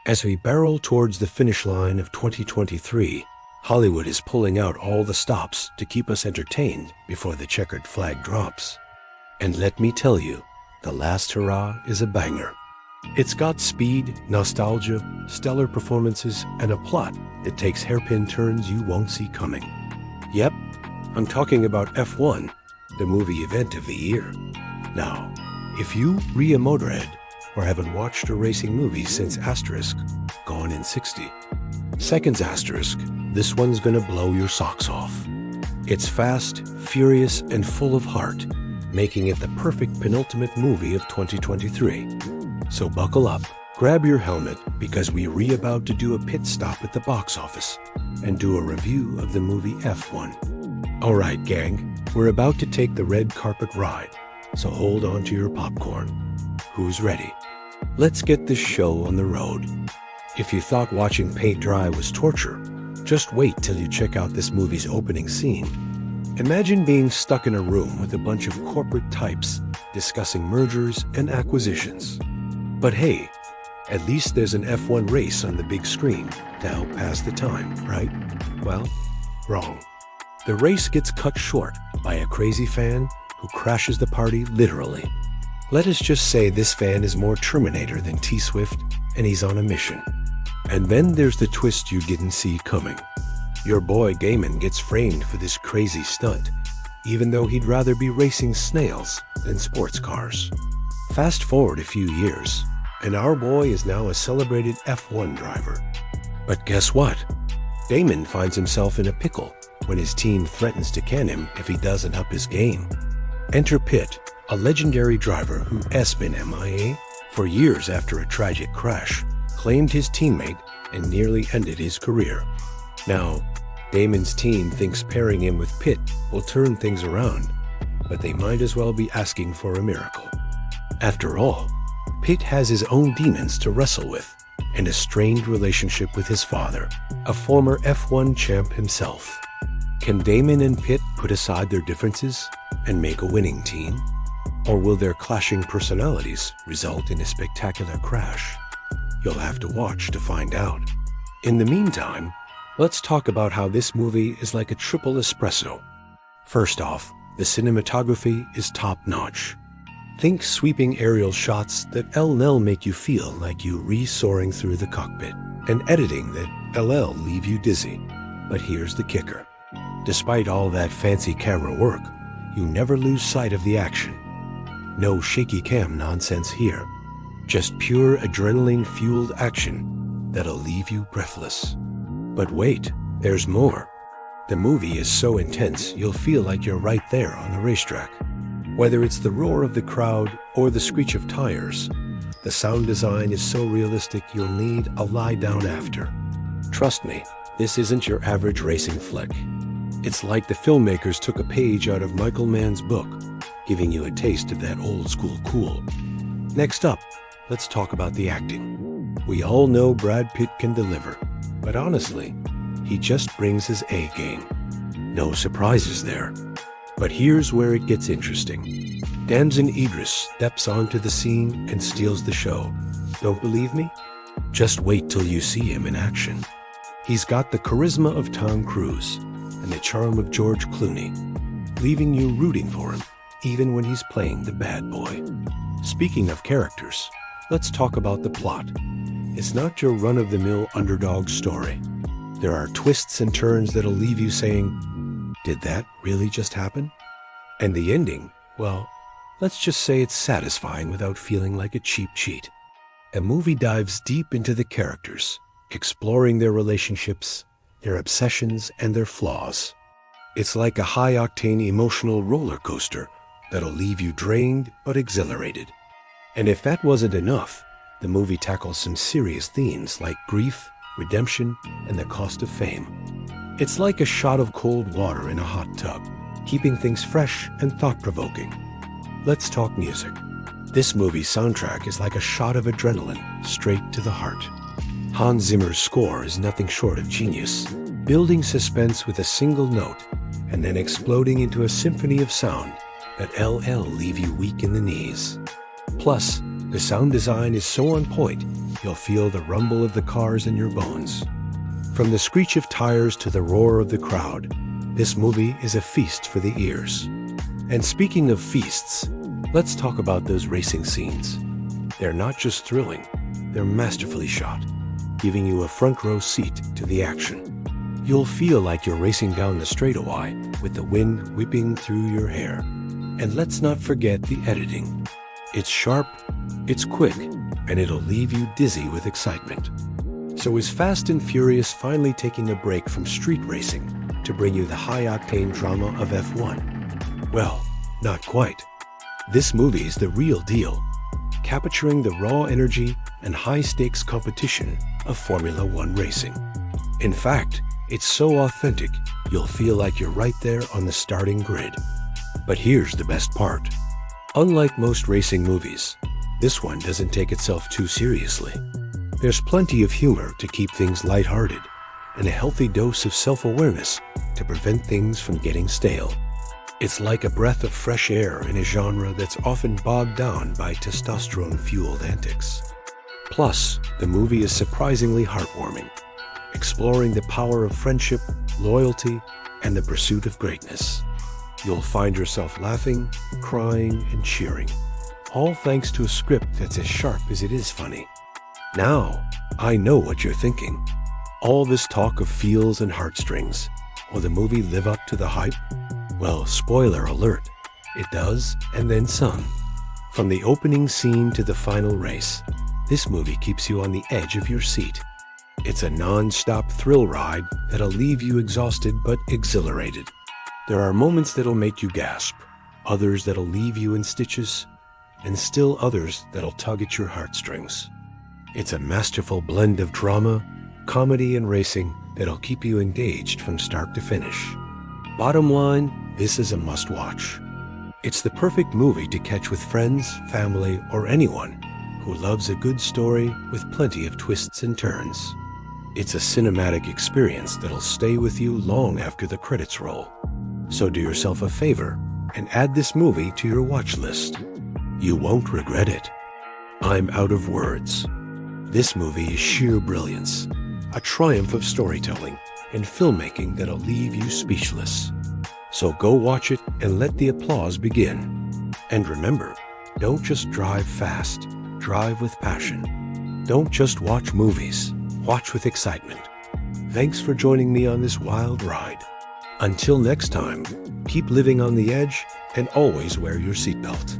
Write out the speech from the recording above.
As we barrel towards the finish line of 2023, Hollywood is pulling out all the stops to keep us entertained before the checkered flag drops. And let me tell you, the last hurrah is a banger. It's got speed, nostalgia, stellar performances, and a plot that takes hairpin turns you won't see coming. Yep, I'm talking about F1, the movie event of the year. Now, if you re a motorhead or haven't watched a racing movie since Asterisk, Gone in 60 Seconds Asterisk, this one's gonna blow your socks off. It's fast, furious, and full of heart, making it the perfect penultimate movie of 2023. So buckle up, grab your helmet, because we're about to do a pit stop at the box office and do a review of the movie F1. Alright gang, we're about to take the red carpet ride, so hold on to your popcorn. Who's ready? Let's get this show on the road. If you thought watching paint dry was torture, just wait till you check out this movie's opening scene. Imagine being stuck in a room with a bunch of corporate types discussing mergers and acquisitions. But hey, at least there's an F1 race on the big screen to help pass the time, right? Well, wrong. The race gets cut short by a crazy fan who crashes the party literally. Let us just say this fan is more Terminator than T-Swift, and he's on a mission. And then there's the twist you didn't see coming. Your boy Damon gets framed for this crazy stunt, even though he'd rather be racing snails than sports cars. Fast forward a few years, and our boy is now a celebrated F1 driver. But guess what? Damon finds himself in a pickle when his team threatens to can him if he doesn't up his game. Enter Pitt, a legendary driver who has been MIA for years after a tragic crash, claimed his teammate, and nearly ended his career. Now, Damon's team thinks pairing him with Pitt will turn things around, but they might as well be asking for a miracle. After all, Pitt has his own demons to wrestle with, and a strained relationship with his father, a former F1 champ himself. Can Damon and Pitt put aside their differences and make a winning team? Or will their clashing personalities result in a spectacular crash? You'll have to watch to find out. In the meantime, let's talk about how this movie is like a triple espresso. First off, the cinematography is top-notch. Think sweeping aerial shots that LL make you feel like you re-soaring through the cockpit, and editing that LL leave you dizzy. But here's the kicker. Despite all that fancy camera work, you never lose sight of the action. No shaky cam nonsense here. Just pure adrenaline-fueled action that'll leave you breathless. But wait, there's more. The movie is so intense you'll feel like you're right there on the racetrack. Whether it's the roar of the crowd or the screech of tires, the sound design is so realistic you'll need a lie down after. Trust me, this isn't your average racing flick. It's like the filmmakers took a page out of Michael Mann's book, giving you a taste of that old school cool. Next up, let's talk about the acting. We all know Brad Pitt can deliver, but honestly, he just brings his A game. No surprises there. But here's where it gets interesting. Damson Idris steps onto the scene and steals the show. Don't believe me? Just wait till you see him in action. He's got the charisma of Tom Cruise and the charm of George Clooney, leaving you rooting for him, even when he's playing the bad boy. Speaking of characters, let's talk about the plot. It's not your run-of-the-mill underdog story. There are twists and turns that'll leave you saying, did that really just happen? And the ending, well, let's just say it's satisfying without feeling like a cheap cheat. A movie dives deep into the characters, exploring their relationships, their obsessions, and their flaws. It's like a high-octane emotional roller coaster that'll leave you drained but exhilarated. And if that wasn't enough, the movie tackles some serious themes like grief, redemption, and the cost of fame. It's like a shot of cold water in a hot tub, keeping things fresh and thought-provoking. Let's talk music. This movie's soundtrack is like a shot of adrenaline straight to the heart. Hans Zimmer's score is nothing short of genius, building suspense with a single note and then exploding into a symphony of sound that LL leave you weak in the knees. Plus, The sound design is so on point, you'll feel the rumble of the cars in your bones. From the screech of tires to the roar of the crowd, this movie is a feast for the ears. And speaking of feasts, let's talk about those racing scenes. They're not just thrilling, they're masterfully shot, giving you a front row seat to the action. You'll feel like you're racing down the straightaway with the wind whipping through your hair. And let's not forget the editing. It's sharp, it's quick, and it'll leave you dizzy with excitement. So is Fast and Furious finally taking a break from street racing to bring you the high-octane drama of F1? Well, not quite. This movie is the real deal, capturing the raw energy and high-stakes competition of Formula One racing. In fact, it's so authentic, you'll feel like you're right there on the starting grid. But here's the best part. Unlike most racing movies, this one doesn't take itself too seriously. There's plenty of humor to keep things lighthearted, and a healthy dose of self-awareness to prevent things from getting stale. It's like a breath of fresh air in a genre that's often bogged down by testosterone-fueled antics. Plus, the movie is surprisingly heartwarming, exploring the power of friendship, loyalty, and the pursuit of greatness. You'll find yourself laughing, crying, and cheering, all thanks to a script that's as sharp as it is funny. Now, I know what you're thinking. All this talk of feels and heartstrings, will the movie live up to the hype? Well, spoiler alert, it does, and then some. From the opening scene to the final race, this movie keeps you on the edge of your seat. It's a non-stop thrill ride that'll leave you exhausted but exhilarated. There are moments that'll make you gasp, others that'll leave you in stitches, and still others that'll tug at your heartstrings. It's a masterful blend of drama, comedy, and racing that'll keep you engaged from start to finish. Bottom line, this is a must-watch. It's the perfect movie to catch with friends, family, or anyone who loves a good story with plenty of twists and turns. It's a cinematic experience that'll stay with you long after the credits roll. So do yourself a favor and add this movie to your watch list. You won't regret it. I'm out of words. This movie is sheer brilliance, a triumph of storytelling and filmmaking that'll leave you speechless. So go watch it and let the applause begin. And remember, don't just drive fast, drive with passion. Don't just watch movies, watch with excitement. Thanks for joining me on this wild ride. Until next time, keep living on the edge and always wear your seatbelt.